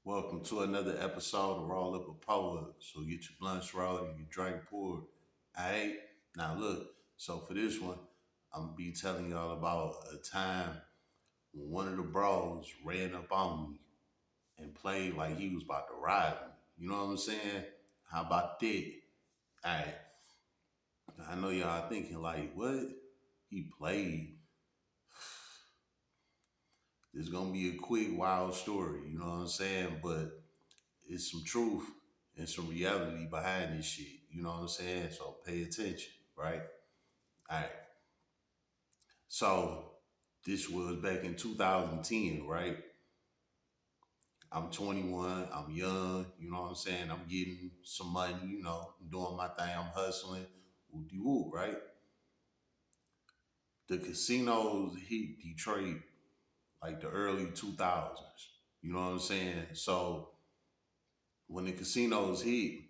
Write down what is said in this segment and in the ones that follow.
Welcome to another episode of Roll Up a Poet. So get your blunts rolled and your drink poured. Alright? Now look, so for this one, I'm gonna be telling y'all about a time when one of the bros ran up on me and played like he was about to ride me. You know what I'm saying? How about that? Alright. I know y'all thinking like, what? He played. It's gonna be a quick, wild story, you know what I'm saying? But it's some truth and some reality behind this shit. You know what I'm saying? So pay attention, right? All right. So this was back in 2010, right? I'm 21. I'm young. You know what I'm saying? I'm getting some money. I'm doing my thing. I'm hustling. Woo de woo, right? The casinos hit Detroit like the early 2000s. You know what I'm saying? So when the casinos hit,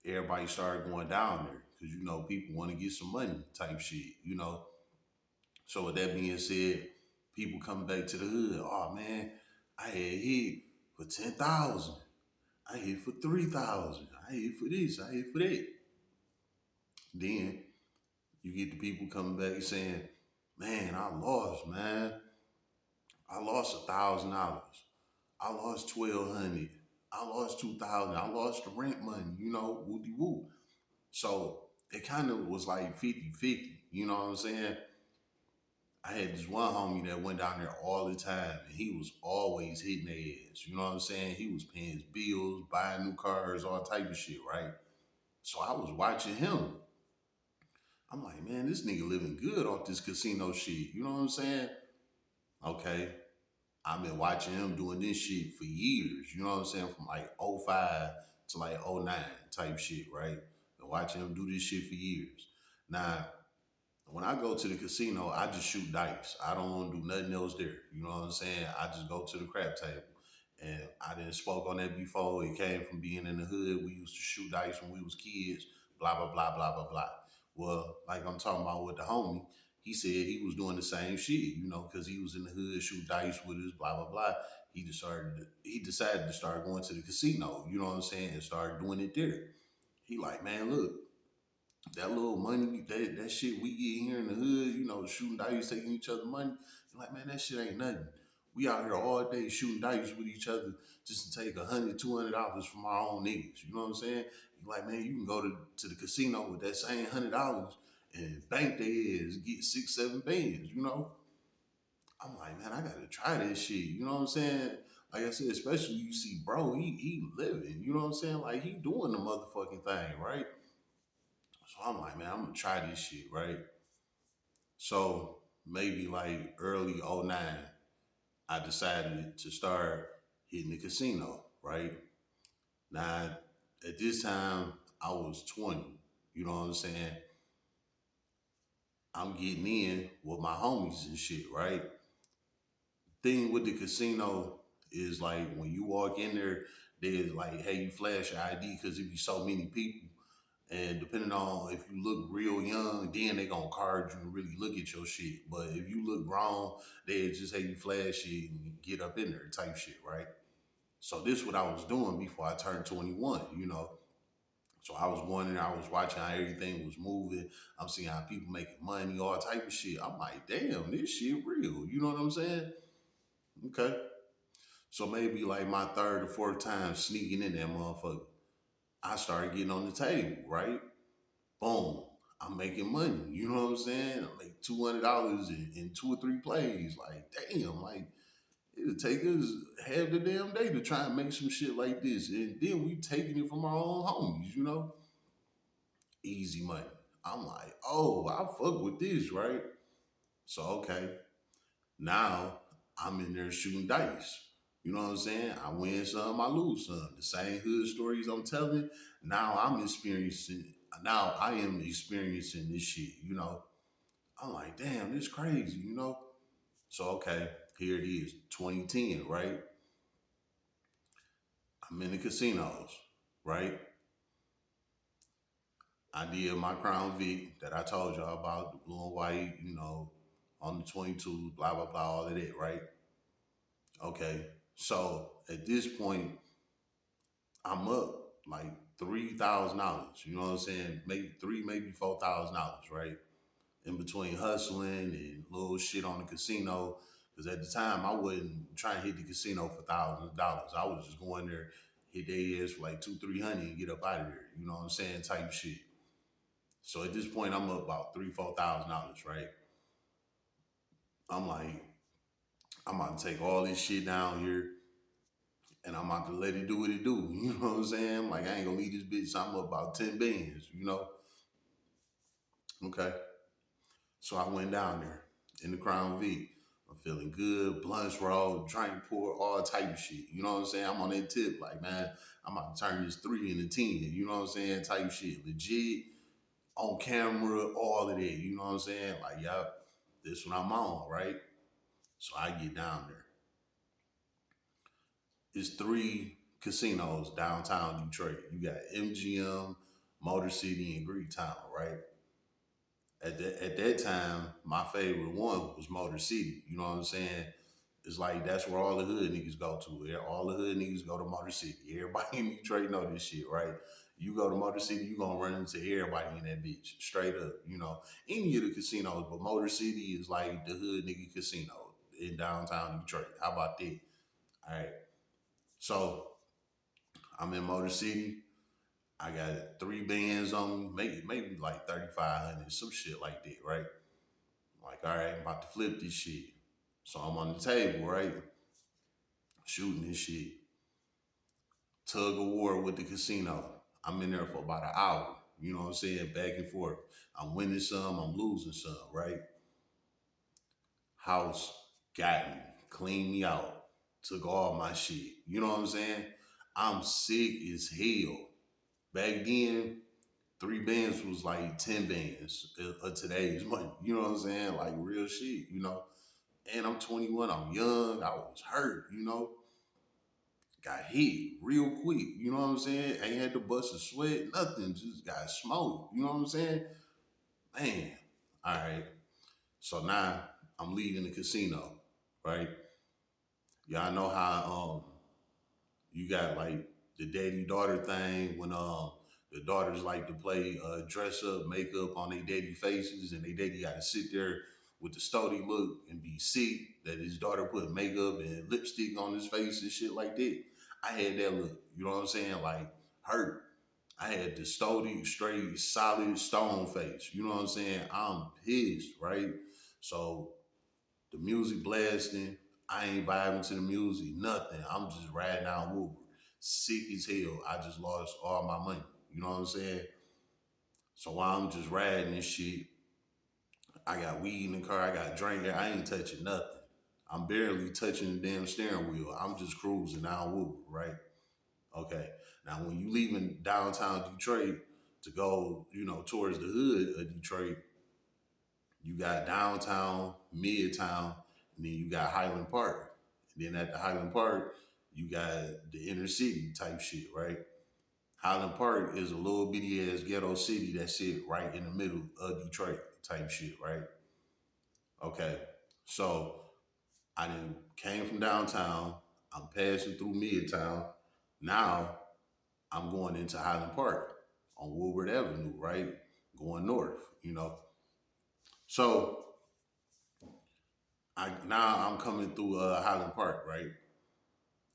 everybody started going down there because people want to get some money type shit. So with that being said, people coming back to the hood. Oh man, I had hit for 10,000. I hit for 3,000. I hit for this. I hit for that. Then you get the people coming back saying, "Man, I lost. Man, I lost $1,000. I lost 1,200. I lost 2,000. I lost the rent money. Woody woo." So it kind of was like 50-50. You know what I'm saying? I had this one homie that went down there all the time, and he was always hitting their ass. You know what I'm saying? He was paying his bills, buying new cars, all type of shit, right? So I was watching him. I'm like, man, this nigga living good off this casino shit. You know what I'm saying? Okay. I've been watching him doing this shit for years. You know what I'm saying? From like '05 to like '09 type shit, right? Been watching him do this shit for years. Now, when I go to the casino, I just shoot dice. I don't want to do nothing else there. You know what I'm saying? I just go to the crap table. And I didn't spoke on that before. It came from being in the hood. We used to shoot dice when we was kids. Blah blah blah blah blah blah. Well, like I'm talking about with the homie, he said he was doing the same shit. Because he was in the hood, shoot dice with us. Blah blah blah. He decided to start going to the casino. You know what I'm saying? And start doing it there. He like, man, look, that little money, that shit we get here in the hood, shooting dice, taking each other money. I'm like, man, that shit ain't nothing. We out here all day shooting dice with each other just to take $100, $200 from our own niggas. You know what I'm saying? He like, man, you can go to the casino with that same $100 and bank their ass, get 6, 7 bands. I'm like, man, I gotta try this shit. You know what I'm saying? Like I said, especially you see, bro, he living. You know what I'm saying? Like he doing the motherfucking thing, right? So I'm like, man, I'm gonna try this shit, right? So maybe like early '09, I decided to start hitting the casino, right? Now, at this time, I was 20. You know what I'm saying? I'm getting in with my homies and shit, right? Thing with the casino is like when you walk in there, they're like, hey, you flash your ID because it be so many people. And depending on if you look real young, then they gonna card you and really look at your shit. But if you look grown, they just have you flash it and get up in there type shit, right? So this what I was doing before I turned 21. So I was going in there, I was watching how everything was moving. I'm seeing how people making money, all type of shit. I'm like, damn, this shit real. You know what I'm saying? Okay. So maybe like my third or fourth time sneaking in that motherfucker, I started getting on the table, right? Boom, I'm making money. You know what I'm saying? I make $200 in 2 or 3 plays. Like, damn, like it'll take us half the damn day to try and make some shit like this. And then we taking it from our own homies. Easy money. I'm like, oh, I fuck with this, right? So okay. Now I'm in there shooting dice. You know what I'm saying? I win some, I lose some. The same hood stories I'm telling. Now I'm experiencing. Now I am experiencing this shit. I'm like, damn, this crazy. So okay, here it is, 2010, right? I'm in the casinos, right? I did my Crown Vic that I told y'all about, the blue and white, on the 22, blah blah blah, all of that, right? Okay. So at this point, I'm up like $3,000. You know what I'm saying? Maybe three, maybe $4,000, right? In between hustling and little shit on the casino. Because at the time, I wasn't trying to hit the casino for thousands of dollars. I was just going there, hit their ass for like two, 300 and get up out of there. You know what I'm saying? Type shit. So at this point, I'm up about $3,000, $4,000, right? I'm like, I'm about to take all this shit down here and I'm about to let it do what it do. You know what I'm saying? Like, I ain't gonna leave this bitch. So I'm up about 10 bands, you know? Okay. So I went down there in the Crown V. I'm feeling good, blunts roll, drink pour, all type of shit. You know what I'm saying? I'm on that tip, like, man, I'm about to turn this 3 into 10. You know what I'm saying? Type shit. Legit, on camera, all of that. You know what I'm saying? Like, yup, this what I'm on, right? So I get down there. It's three casinos downtown Detroit. You got MGM, Motor City, and Greektown, right? At that time, my favorite one was Motor City. You know what I'm saying? It's like that's where all the hood niggas go to. All the hood niggas go to Motor City. Everybody in Detroit know this shit, right? You go to Motor City, you gonna run into everybody in that bitch, straight up. You know, any of the casinos, but Motor City is like the hood nigga casino in downtown Detroit. How about that? All right. So I'm in Motor City. I got three bands on me, maybe like 3,500, some shit like that, right? Like, all right, I'm about to flip this shit. So I'm on the table, right? Shooting this shit. Tug of war with the casino. I'm in there for about an hour. You know what I'm saying? Back and forth. I'm winning some, I'm losing some, right? House got me, cleaned me out, took all my shit. You know what I'm saying? I'm sick as hell. Back then, three bands was like 10 bands of today's money. You know what I'm saying? Like real shit, you know? And I'm 21, I'm young, I was hurt, you know? Got hit real quick, you know what I'm saying? Ain't had to bust a sweat, nothing, just got smoked, you know what I'm saying? Man, all right. So now I'm leaving the casino, right? Y'all know how you got like the daddy daughter thing when the daughters like to play dress up makeup on their daddy faces and they daddy got to sit there with the stody look and be sick that his daughter put makeup and lipstick on his face and shit like that. I had that look, you know what I'm saying? Like hurt. I had the stody straight solid stone face. You know what I'm saying? I'm pissed, right? So the music blasting. I ain't vibing to the music, nothing. I'm just riding down Uber. Sick as hell. I just lost all my money. You know what I'm saying? So while I'm just riding this shit, I got weed in the car, I got drink. I ain't touching nothing. I'm barely touching the damn steering wheel. I'm just cruising down Uber, right? Okay. Now when you leaving downtown Detroit to go, towards the hood of Detroit, you got downtown, midtown, and then you got Highland Park. And then at the Highland Park, you got the inner city type shit, right? Highland Park is a little bitty ass ghetto city that sit right in the middle of Detroit type shit, right? Okay. So I then came from downtown. I'm passing through Midtown. Now I'm going into Highland Park on Woodward Avenue, right? Going north. So now I'm coming through Highland Park, right?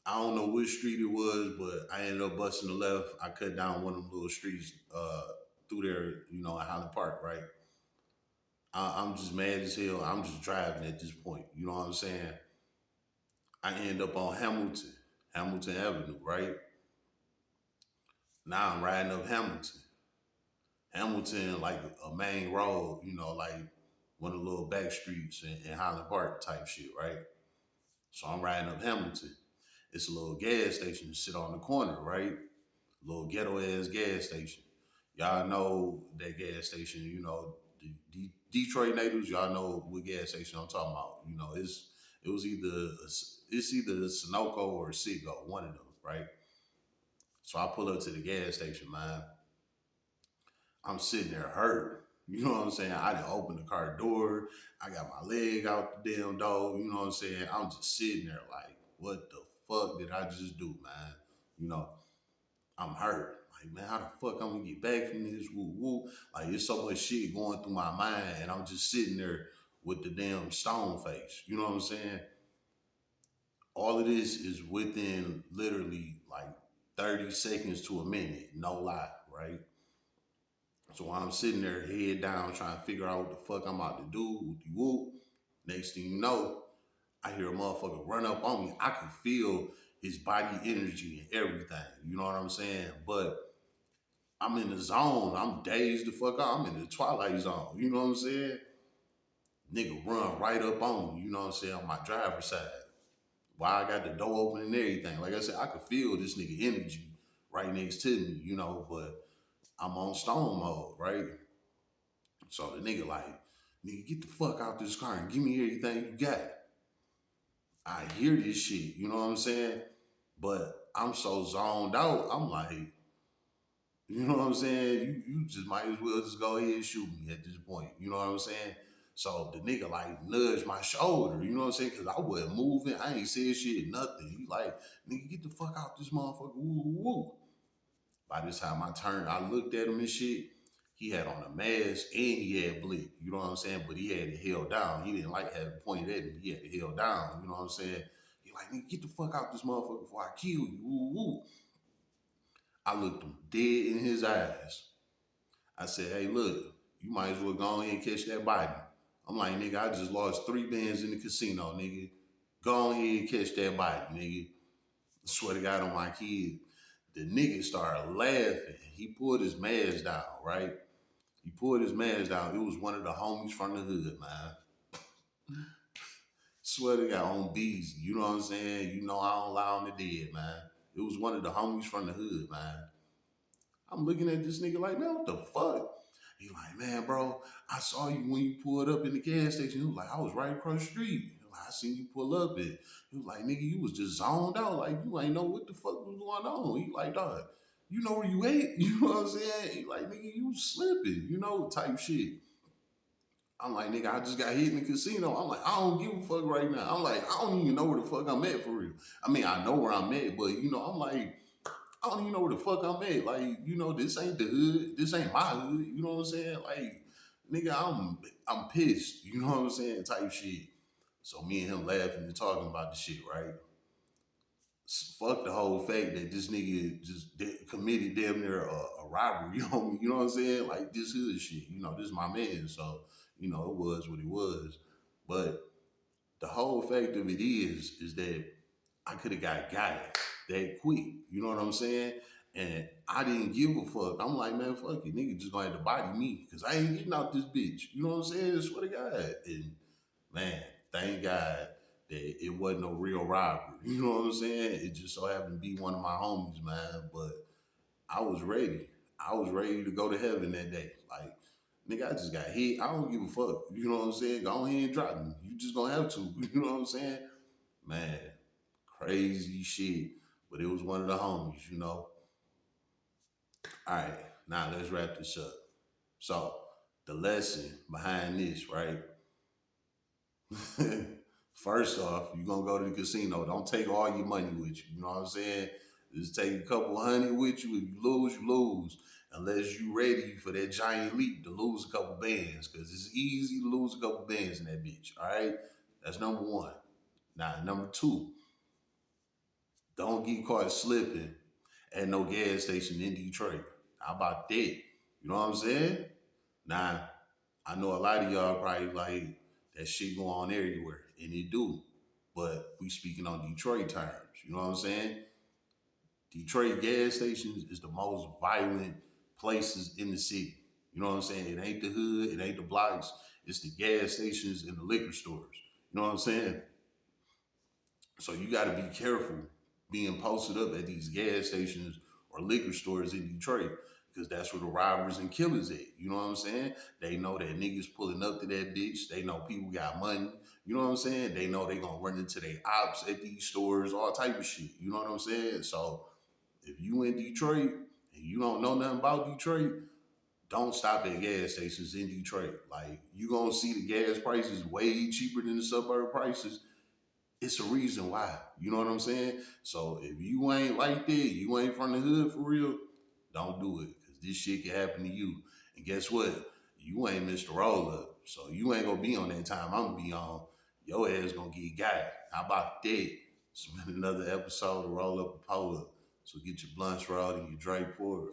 I don't know which street it was, but I ended up busting the left. I cut down one of them little streets through there, at Highland Park, right? I'm just mad as hell. I'm just driving at this point. You know what I'm saying? I end up on Hamilton Avenue, right? Now I'm riding up Hamilton. Hamilton, like a main road, like one of the little back streets in Highland Park type shit, right? So I'm riding up Hamilton. It's a little gas station to sit on the corner, right? Little ghetto ass gas station. Y'all know that gas station, Detroit natives, y'all know what gas station I'm talking about. It's either Sunoco or Citgo, one of them, right? So I pull up to the gas station, man. I'm sitting there hurt. You know what I'm saying? I didn't open the car door. I got my leg out the damn door. You know what I'm saying? I'm just sitting there like, what the fuck did I just do, man? You know, I'm hurt. Like, man, how the fuck I'm gonna get back from this? Woo woo. Like, it's so much shit going through my mind, and I'm just sitting there with the damn stone face. You know what I'm saying? All of this is within literally like 30 seconds to a minute, no lie, right? So while I'm sitting there, head down, trying to figure out what the fuck I'm about to do, whoop whoop, next thing you know, I hear a motherfucker run up on me. I can feel his body energy and everything. You know what I'm saying? But I'm in the zone. I'm dazed the fuck out. I'm in the twilight zone. You know what I'm saying? Nigga run right up on me. You know what I'm saying? On my driver's side. While I got the door open and everything. Like I said, I could feel this nigga energy right next to me, you know, but I'm on stone mode, right? So the nigga like, nigga, get the fuck out this car and give me everything you got. I hear this shit, you know what I'm saying? But I'm so zoned out, I'm like, you know what I'm saying? You just might as well just go ahead and shoot me at this point. You know what I'm saying? So the nigga like nudged my shoulder, you know what I'm saying? Cause I wasn't moving. I ain't said shit, nothing. He like, nigga, get the fuck out this motherfucker. Woo, woo, woo. By this time I turned, I looked at him and shit. He had on a mask and he had blick. You know what I'm saying? But he had it held down. He didn't like having it pointed at me. He had it held down. You know what I'm saying? He like, nigga, get the fuck out this motherfucker before I kill you. Woo, woo. I looked him dead in his eyes. I said, hey, look, you might as well go ahead and catch that body. I'm like, nigga, I just lost 3 bands in the casino, nigga. Go ahead and catch that body, nigga. I swear to God on my kid. The nigga started laughing. He pulled his mask down, right? He pulled his mask down. It was one of the homies from the hood, man. Swear to God on bees. You know what I'm saying? You know I don't lie on the dead, man. It was one of the homies from the hood, man. I'm looking at this nigga like, man, what the fuck? He like, man, bro, I saw you when you pulled up in the gas station. He was like, I was right across the street. He was like, I seen you pull up and he was like, nigga, you was just zoned out. Like, you ain't know what the fuck was going on. He like, dog, you know where you at? You know what I'm saying? He like, nigga, you slipping, you know, type shit. I'm like, nigga, I just got hit in the casino. I'm like, I don't give a fuck right now. I'm like, I don't even know where the fuck I'm at for real. I mean, I know where I'm at, but you know, I'm like, I don't even know where the fuck I'm at. Like, you know, this ain't the hood. This ain't my hood. You know what I'm saying? Like, nigga, I'm pissed. You know what I'm saying? Type shit. So me and him laughing and talking about the shit, right? Fuck the whole fact that this nigga just committed damn near a robbery on me. You know what I'm saying? Like this hood shit. You know, this is my man. So, you know, it was what it was. But the whole fact of it is that I could have got it that quick. You know what I'm saying? And I didn't give a fuck. I'm like, man, fuck it. Nigga just gonna have to body me. Cause I ain't getting out this bitch. You know what I'm saying? I swear to God. And man, thank God that it wasn't no real robbery. You know what I'm saying? It just so happened to be one of my homies, man. But I was ready. I was ready to go to heaven that day. Like, nigga, I just got hit. I don't give a fuck. You know what I'm saying? Go ahead and drop me. You just gonna have to. You know what I'm saying? Man, crazy shit. But it was one of the homies, you know. All right, now let's wrap this up. So, the lesson behind this, right? First off, you're gonna go to the casino. Don't take all your money with you. You know what I'm saying? Just take a couple hundred with you. If you lose, you lose. Unless you ready for that giant leap to lose a couple bands. Cause it's easy to lose a couple bands in that bitch. All right? That's number one. Now, number two, don't get caught slipping at no gas station in Detroit. How about that? You know what I'm saying? Now, I know a lot of y'all probably like that shit go on everywhere, and it do. But we speaking on Detroit terms. You know what I'm saying? Detroit gas stations is the most violent places in the city. You know what I'm saying? It ain't the hood, it ain't the blocks, it's the gas stations and the liquor stores. You know what I'm saying? So you got to be careful being posted up at these gas stations or liquor stores in Detroit because that's where the robbers and killers at. You know what I'm saying? They know that niggas pulling up to that bitch. They know people got money. You know what I'm saying? They know they gonna run into their ops at these stores, all type of shit. You know what I'm saying? So if you in Detroit and you don't know nothing about Detroit, don't stop at gas stations in Detroit. Like you gonna see the gas prices way cheaper than the suburb prices, It's a reason why. You know what I'm saying? So if you ain't like that, you ain't from the hood for real, don't do it. Cause this shit can happen to you. And guess what? You ain't Mr. Roll Up. So you ain't gonna be on that time I'm gonna be on. Your ass gonna get got. How about that? It's been another episode of Roll Up and Pull Up. So get your blunts rolled and your Dre Porter.